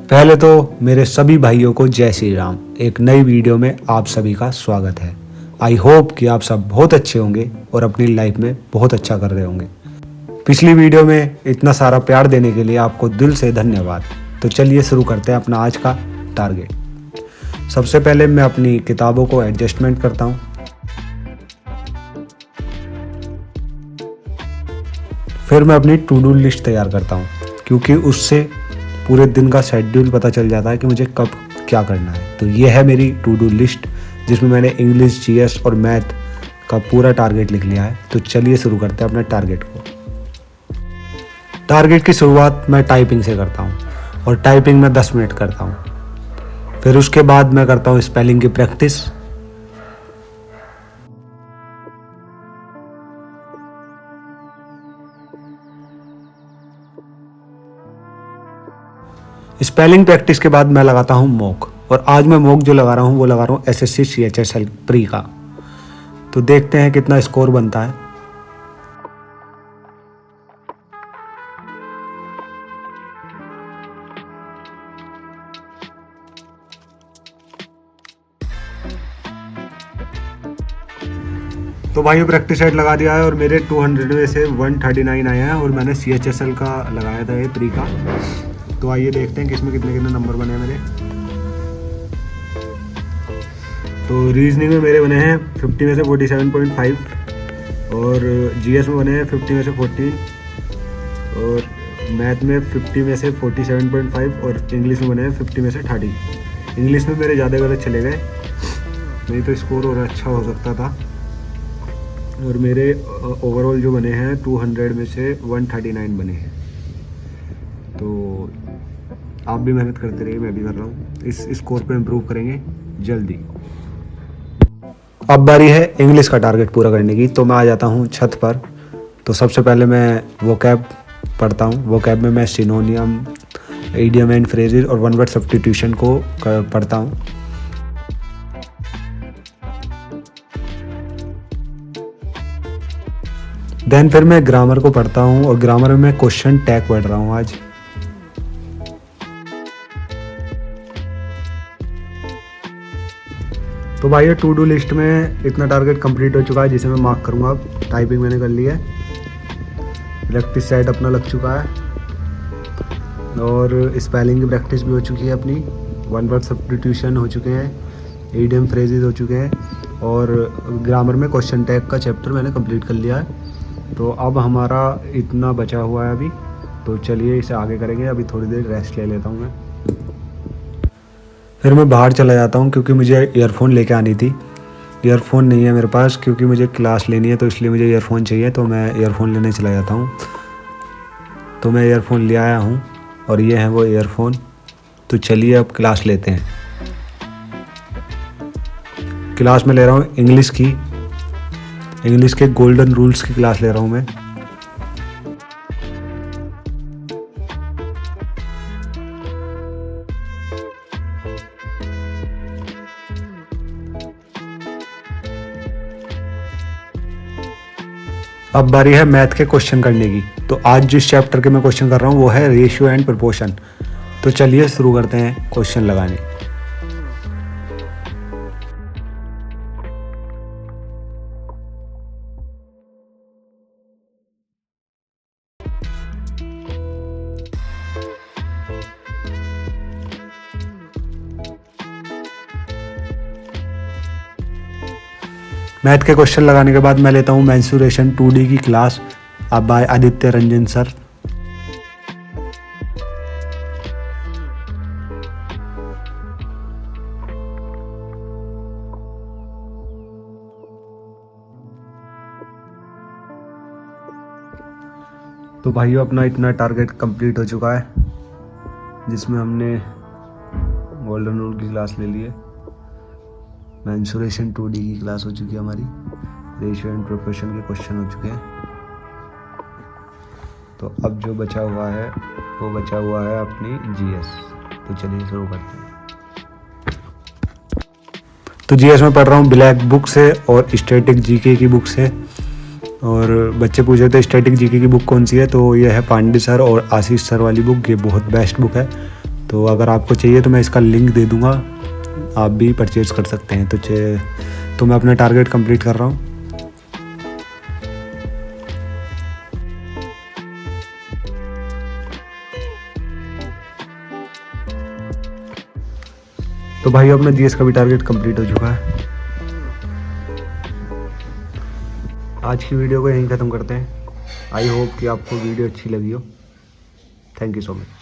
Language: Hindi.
पहले तो मेरे सभी भाइयों को जय श्री राम। एक नई वीडियो में आप सभी का स्वागत है। आई होप कि आप सब बहुत अच्छे होंगे और अपनी लाइफ में बहुत अच्छा कर रहे होंगे। पिछली वीडियो में इतना सारा प्यार देने के लिए आपको दिल से धन्यवाद। तो चलिए शुरू करते हैं अपना आज का टारगेट। सबसे पहले मैं अपनी किताबों को एडजस्टमेंट करता हूँ। फिर मैं अपनी टू डू लिस्ट तैयार करता हूँ, क्योंकि उससे पूरे दिन का शेड्यूल पता चल जाता है कि मुझे कब क्या करना है। तो ये है मेरी टू डू लिस्ट, जिसमें मैंने इंग्लिश, जीएस और मैथ का पूरा टारगेट लिख लिया है। तो चलिए शुरू करते हैं अपने टारगेट को। टारगेट की शुरुआत मैं टाइपिंग से करता हूँ और टाइपिंग में 10 मिनट करता हूँ। फिर उसके बाद मैं करता हूँ स्पेलिंग की प्रैक्टिस। स्पेलिंग प्रैक्टिस के बाद मैं लगाता हूँ मॉक, और आज मैं मॉक जो लगा रहा हूँ वो लगा रहा हूँ एसएससी CHSL प्री का। तो देखते हैं कितना स्कोर बनता है। तो भाइयों प्रैक्टिस सेट लगा दिया है और मेरे 200 में से 139 आए हैं, और मैंने CHSL का लगाया था ये प्री का। तो आइए देखते हैं किसमें कितने कितने नंबर बने हैं मेरे। तो रीजनिंग में मेरे बने हैं 50 में से 47.5, और जीएस में बने हैं 50 में से 14, और मैथ में 50 में से 47.5, और इंग्लिश में बने हैं 50 में से 30। इंग्लिश में मेरे ज़्यादा गलत चले गए, नहीं तो स्कोर और अच्छा हो सकता था। और मेरे ओवरऑल जो बने हैं 200 में से 139 बने हैं। तो आप भी मेहनत करते रहिए, मैं भी कर रहा हूँ। इस स्कोर पे इम्प्रूव करेंगे जल्दी। अब बारी है इंग्लिश का टारगेट पूरा करने की। तो मैं आ जाता हूँ छत पर। तो सबसे पहले मैं वोकैब पढ़ता हूँ। वोकैब में मैं सिनोनियम, इडियम एंड फ्रेजेस और वन वर्ड सब्स्टिट्यूशन को पढ़ता हूँ। देन फिर मैं ग्रामर को पढ़ता हूँ, और ग्रामर में मैं क्वेश्चन टैग पढ़ रहा हूँ आज। तो भाई टू डू लिस्ट में इतना टारगेट कंप्लीट हो चुका है, जिसे मैं मार्क करूँगा। अब टाइपिंग मैंने कर ली है, प्रैक्टिस सेट अपना लग चुका है, और स्पेलिंग की प्रैक्टिस भी हो चुकी है अपनी। वन वर्ड सब्स्टिट्यूशन हो चुके हैं, इडियम फ्रेजेस हो चुके हैं, और ग्रामर में क्वेश्चन टैग का चैप्टर मैंने कंप्लीट कर लिया है। तो अब हमारा इतना बचा हुआ है अभी। तो चलिए इसे आगे करेंगे। अभी थोड़ी देर रेस्ट ले लेता हूँ मैं। फिर मैं बाहर चला जाता हूँ, क्योंकि मुझे ईयरफोन लेके आनी थी। ईयरफोन नहीं है मेरे पास, क्योंकि मुझे क्लास लेनी है, तो इसलिए मुझे ईयरफोन चाहिए। तो मैं ईयरफोन लेने चला जाता हूँ। तो मैं ईयरफोन ले आया हूँ, और ये हैं वो ईयरफोन। तो चलिए अब क्लास लेते हैं। क्लास में ले रहा हूँ इंग्लिश की, इंग्लिश के गोल्डन रूल्स की क्लास ले रहा हूँ मैं। अब बारी है मैथ के क्वेश्चन करने की। तो आज जिस चैप्टर के मैं क्वेश्चन कर रहा हूँ वो है रेशियो एंड प्रोपोर्शन। तो चलिए शुरू करते हैं क्वेश्चन लगाने। मैथ के क्वेश्चन लगाने के बाद मैं लेता हूँ मेंसुरेशन 2D की क्लास, अब बाय आदित्य रंजन सर। तो भाइयों अपना इतना टारगेट कंप्लीट हो चुका है, जिसमें हमने गोल्डन रूल की क्लास ले ली है, मेंसुरेशन 2D की क्लास हो चुकी है हमारी, रेशियो एंड प्रोपोर्शन के क्वेश्चन हो चुके हैं। तो अब जो बचा हुआ है वो बचा हुआ है अपनी जीएस। तो चलिए शुरू करते हैं। तो जीएस में पढ़ रहा हूँ ब्लैक बुक से और स्टैटिक जीके की बुक से। और बच्चे पूछ रहे थे स्टैटिक जीके की बुक कौन सी है, तो ये है पांडे सर और आशीष सर वाली बुक। ये बहुत बेस्ट बुक है, तो अगर आपको चाहिए तो मैं इसका लिंक दे दूँगा, आप भी परचेज़ कर सकते हैं। तो मैं अपना टारगेट कंप्लीट कर रहा हूँ। तो भाई अपना जीएस का भी टारगेट कंप्लीट हो चुका है। आज की वीडियो को यहीं ख़त्म करते हैं। आई होप कि आपको वीडियो अच्छी लगी हो। Thank you so much.